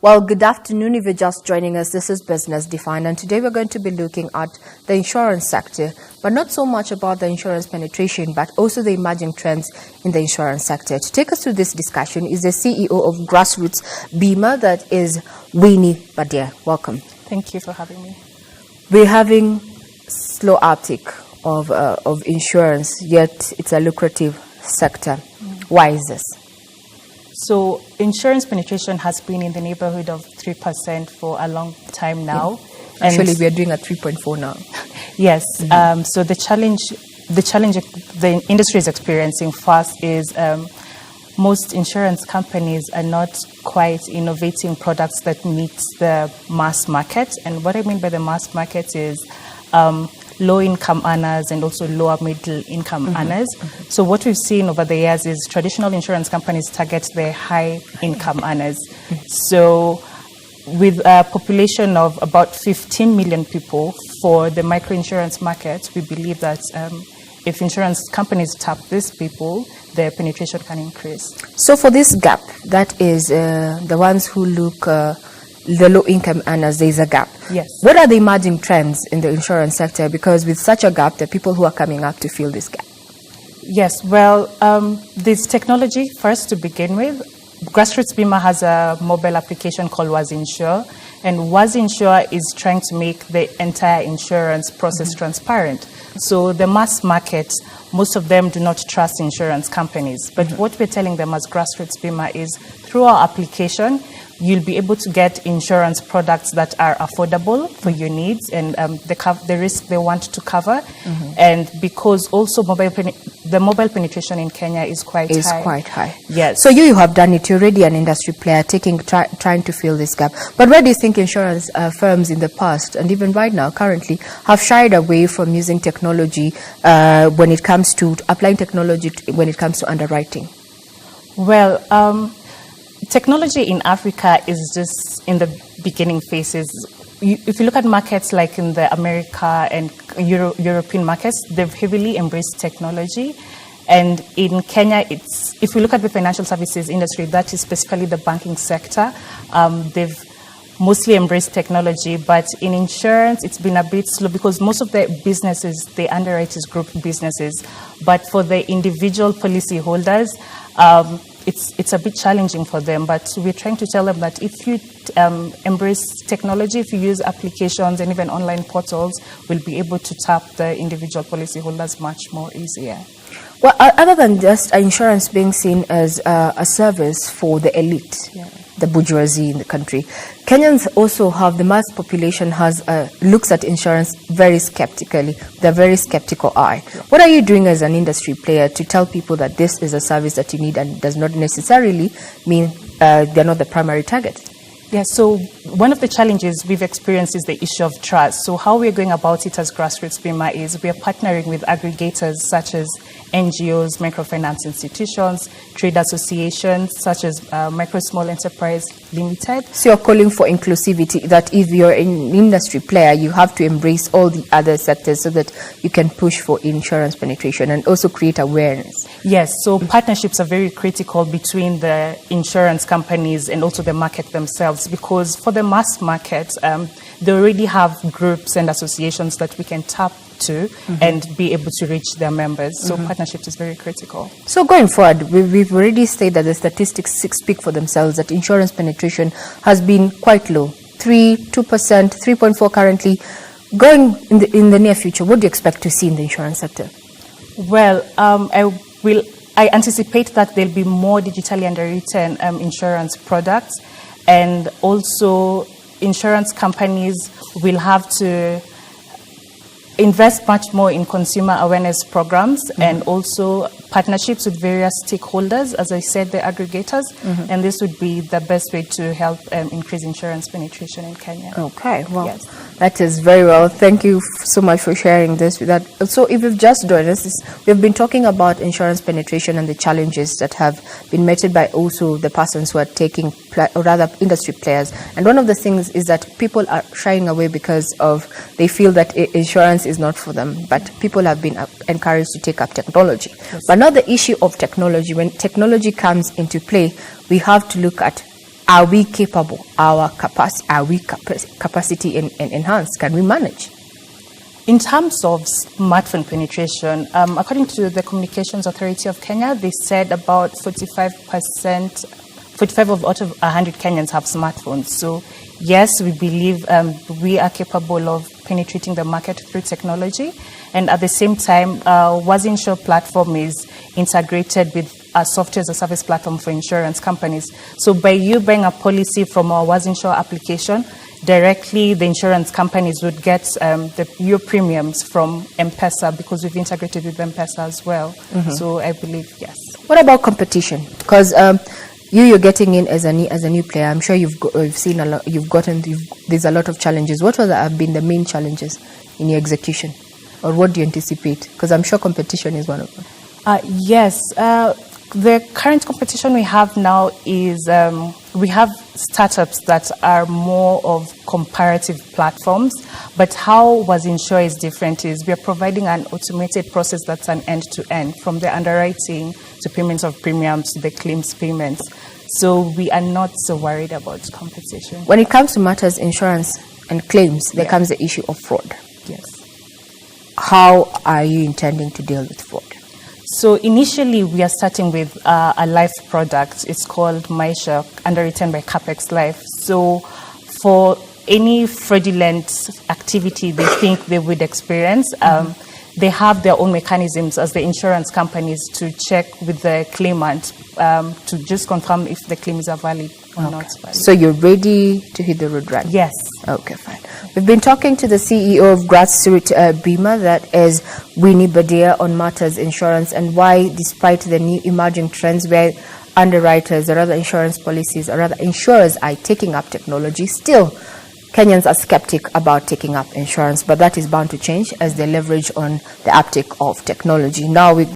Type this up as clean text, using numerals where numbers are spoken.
Well, good afternoon if you're just joining us. This is Business Defined, and today we're going to be looking at the insurance sector, but not so much about the insurance penetration, but also the emerging trends in the insurance sector. To take us through this discussion is the CEO of GrassRoots Bima, that is Winnie Badiah. Welcome. Thank you for having me. We're having slow uptick of insurance, yet it's a lucrative sector. Why is this? So insurance penetration has been in the neighborhood of 3% for a long time now. Yeah. Actually, we are doing at 3.4 now. Yes. So the challenge the industry is experiencing first is most insurance companies are not quite innovating products that meet the mass market. And what I mean by the mass market is low-income earners and also lower middle-income earners. So what we've seen over the years is traditional insurance companies target the high-income earners. So with a population of about 15 million people for the microinsurance market, we believe that if insurance companies tap these people, their penetration can increase. So for this gap, that is the ones who look the low-income earners, there is a gap. Yes. What are the emerging trends in the insurance sector? Because with such a gap, there are people who are coming up to fill this gap. Yes, well, this technology, first to begin with, GrassRoots Bima has a mobile application called WazInsure, and WazInsure is trying to make the entire insurance process transparent. So the mass market, most of them do not trust insurance companies. But what we're telling them as GrassRoots Bima is through our application, you'll be able to get insurance products that are affordable for your needs and the risk they want to cover. And because also the mobile penetration in Kenya is quite high. Yes. So you have done it. You're already an industry player trying to fill this gap. But where do you think insurance firms in the past and even right now currently have shied away from using technology when it comes to applying technology when it comes to underwriting? Well, technology in Africa is just in the beginning phases. If you look at markets like in the America and European markets, they've heavily embraced technology. And in Kenya, if we look at the financial services industry, that is specifically the banking sector, they've mostly embraced technology. But in insurance, it's been a bit slow because most of the businesses, they underwrite as group businesses. But for the individual policy holders, it's a bit challenging for them, but we're trying to tell them that if you embrace technology, if you use applications and even online portals, we'll be able to tap the individual policyholders much more easier. Well, other than just insurance being seen as a service for the elite, the bourgeoisie in the country, Kenyans also have, the mass population looks at insurance very skeptically. They're very skeptical eye. What are you doing as an industry player to tell people that this is a service that you need and does not necessarily mean they're not the primary target? Yeah, so one of the challenges we've experienced is the issue of trust. So how we're going about it as GrassRoots Bima is we are partnering with aggregators such as NGOs, microfinance institutions, trade associations such as Micro Small Enterprise Limited. So you're calling for inclusivity, that if you're an industry player, you have to embrace all the other sectors so that you can push for insurance penetration and also create awareness. Yes, so partnerships are very critical between the insurance companies and also the market themselves, because for the mass market, they already have groups and associations that we can tap to and be able to reach their members. So partnerships is very critical. So going forward, we've already stated that the statistics speak for themselves, that insurance penetration has been quite low, 2%, 3.4% currently. Going in the near future, what do you expect to see in the insurance sector? Well, I anticipate that there'll be more digitally underwritten insurance products, and also insurance companies will have to invest much more in consumer awareness programs and also partnerships with various stakeholders, as I said, the aggregators, and this would be the best way to help increase insurance penetration in Kenya. Okay, well, yes. That is very well. Thank you so much for sharing this with that. So if you've just joined us, we've been talking about insurance penetration and the challenges that have been met by also the persons who are taking, or rather industry players. And one of the things is that people are shying away because of, they feel that insurance is not for them, but people have been encouraged to take up technology. Yes. But now the issue of technology, when technology comes into play, we have to look at Are we capable? Capacity enhanced? Can we manage? In terms of smartphone penetration, according to the Communications Authority of Kenya, they said about 45% out of 100 Kenyans have smartphones. So yes, we believe we are capable of penetrating the market through technology. And at the same time, WazInsure platform is integrated with a software as a service platform for insurance companies. So by you buying a policy from our WazInsure application, directly the insurance companies would get your premiums from M-Pesa, because we've integrated with M-Pesa as well. So I believe, yes. What about competition? Because you're getting in as a new player. I'm sure you've seen a lot. There's a lot of challenges. What have been the main challenges in your execution, or what do you anticipate? Because I'm sure competition is one of them. Yes. The current competition we have now is we have startups that are more of comparative platforms, but how WazInsure is different is we are providing an automated process that's an end-to-end, from the underwriting to payments of premiums to the claims payments. So we are not so worried about competition. When it comes to matters insurance and claims, there comes the issue of fraud. Yes. How are you intending to deal with fraud? So initially, we are starting with a life product. It's called Maisha, underwritten by Capex Life. So for any fraudulent activity they think they would experience, they have their own mechanisms as the insurance companies to check with the claimant to just confirm if the claim is valid or not valid. So you're ready to hit the road running? Yes. Okay, fine. We've been talking to the CEO of GrassRoots Bima, that is Winnie Badiah, on matters insurance and why, despite the new emerging trends where underwriters or other insurance policies or other insurers are taking up technology, still Kenyans are skeptic about taking up insurance, but that is bound to change as they leverage on the uptake of technology. Now we